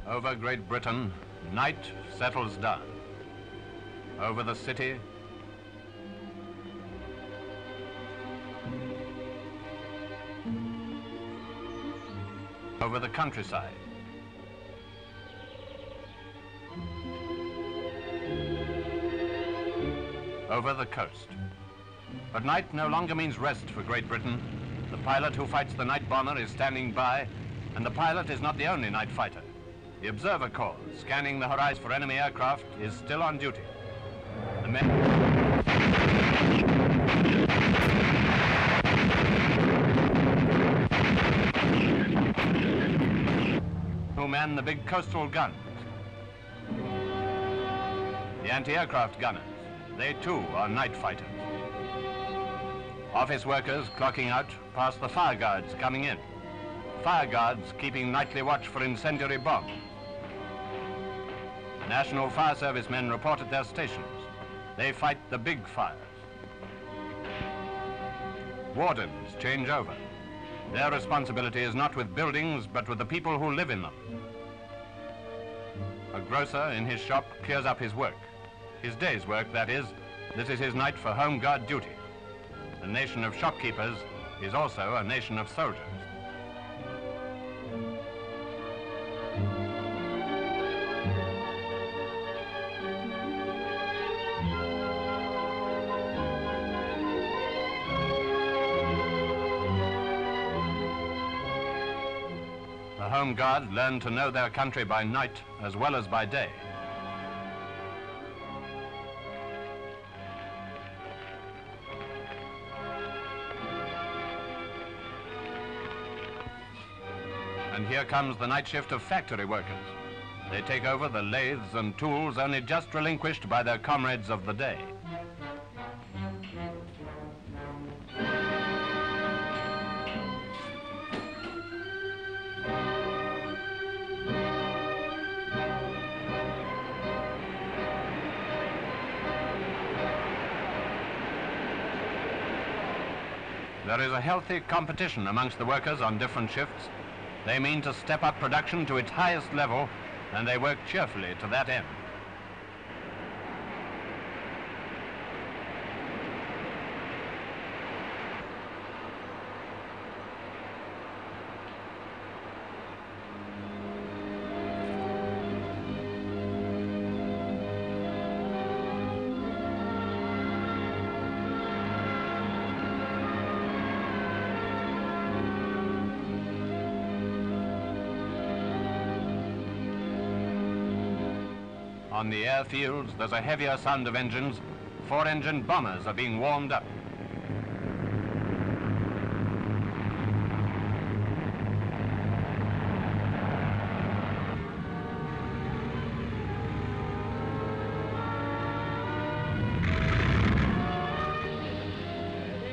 Over Great Britain, night settles down. Over the city, over the countryside, over the coast. But night no longer means rest for Great Britain. The pilot who fights the night bomber is standing by, and the pilot is not the only night fighter. The observer corps, scanning the horizon for enemy aircraft, is still on duty. The men who man the big coastal guns. The anti-aircraft gunners, they too are night fighters. Office workers clocking out past the fire guards coming in. Fire guards keeping nightly watch for incendiary bombs. National Fire Service men report at their stations. They fight the big fires. Wardens change over. Their responsibility is not with buildings, but with the people who live in them. A grocer in his shop clears up his work. His day's work, that is. This is his night for home guard duty. The nation of shopkeepers is also a nation of soldiers. The Home Guard learn to know their country by night as well as by day. And here comes the night shift of factory workers. They take over the lathes and tools only just relinquished by their comrades of the day. There is a healthy competition amongst the workers on different shifts. They mean to step up production to its highest level, and they work cheerfully to that end. On the airfields, there's a heavier sound of engines. 4-engine bombers are being warmed up.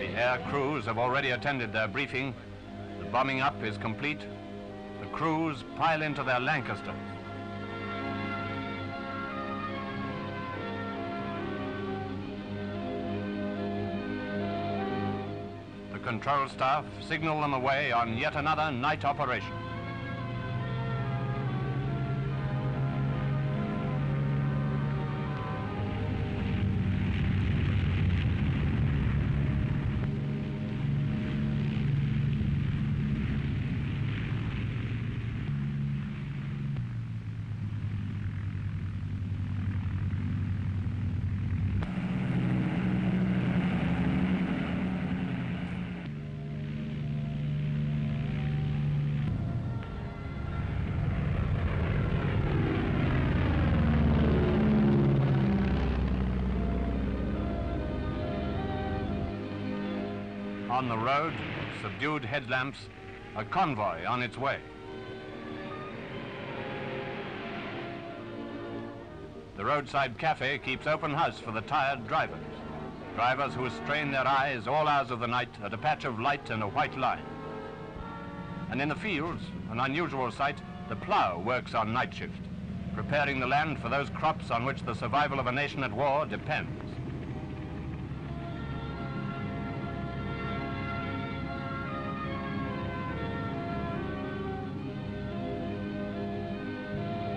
The air crews have already attended their briefing. The bombing up is complete. The crews pile into their Lancasters. Control staff signal them away on yet another night operation. On the road, subdued headlamps, a convoy on its way. The roadside cafe keeps open house for the tired drivers. Drivers who strain their eyes all hours of the night at a patch of light and a white line. And in the fields, an unusual sight, the plough works on night shift, preparing the land for those crops on which the survival of a nation at war depends.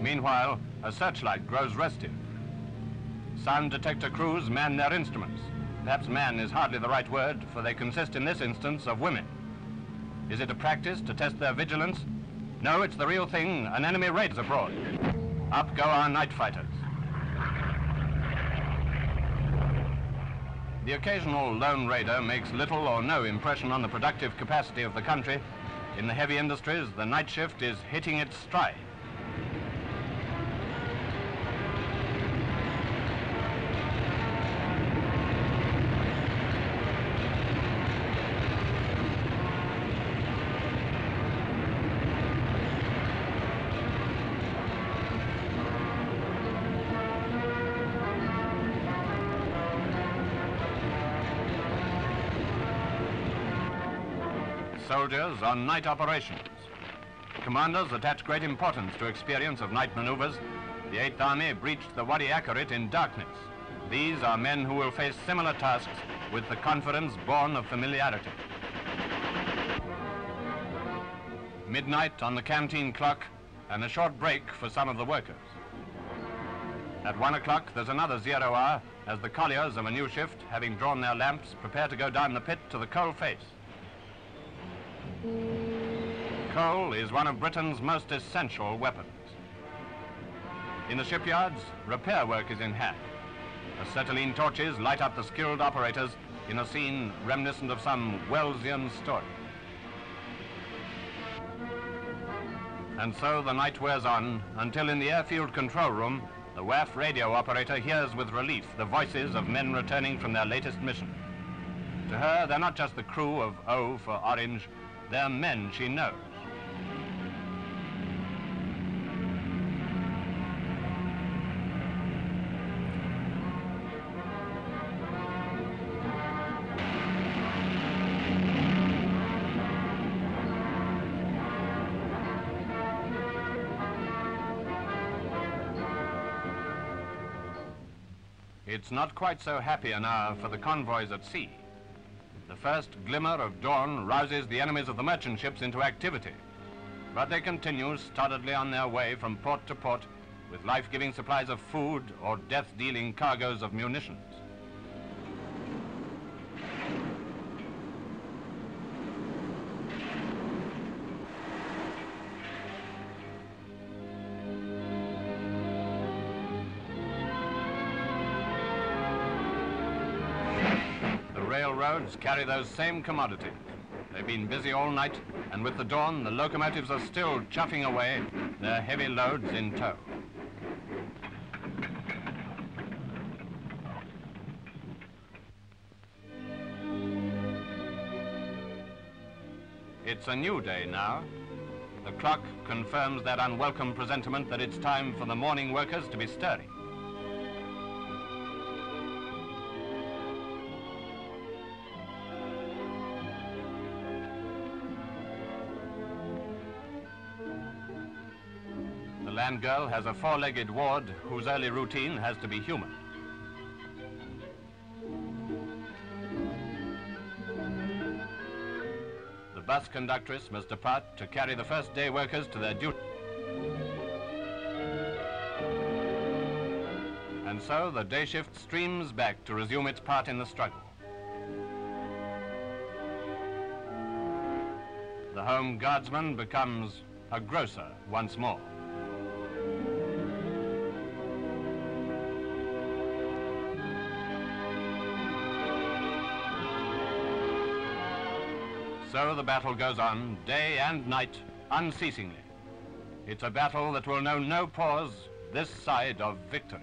Meanwhile, a searchlight grows restive. Sound detector crews man their instruments. Perhaps man is hardly the right word, for they consist in this instance of women. Is it a practice to test their vigilance? No, it's the real thing. An enemy raids abroad. Up go our night fighters. The occasional lone raider makes little or no impression on the productive capacity of the country. In the heavy industries, the night shift is hitting its stride. Soldiers on night operations. Commanders attach great importance to experience of night maneuvers. The 8th Army breached the Wadi Akarit in darkness. These are men who will face similar tasks with the confidence born of familiarity. Midnight on the canteen clock and a short break for some of the workers. At 1 o'clock, there's another 0 hour as the colliers of a new shift, having drawn their lamps, prepare to go down the pit to the coal face. Coal is one of Britain's most essential weapons. In the shipyards, repair work is in hand. Acetylene torches light up the skilled operators in a scene reminiscent of some Wellesian story. And so the night wears on until in the airfield control room, the WAF radio operator hears with relief the voices of men returning from their latest mission. To her, they're not just the crew of O for Orange, they're men she knows. It's not quite so happy an hour for the convoys at sea. The first glimmer of dawn rouses the enemies of the merchant ships into activity, but they continue stolidly on their way from port to port with life-giving supplies of food or death-dealing cargoes of munitions. Railroads carry those same commodities. They've been busy all night, and with the dawn, the locomotives are still chuffing away, their heavy loads in tow. It's a new day now. The clock confirms that unwelcome presentiment that it's time for the morning workers to be stirring. The land girl has a four-legged ward whose early routine has to be human. The bus conductress must depart to carry the first day workers to their duty. And so the day shift streams back to resume its part in the struggle. The home guardsman becomes a grocer once more. So the battle goes on, day and night, unceasingly. It's a battle that will know no pause this side of victory.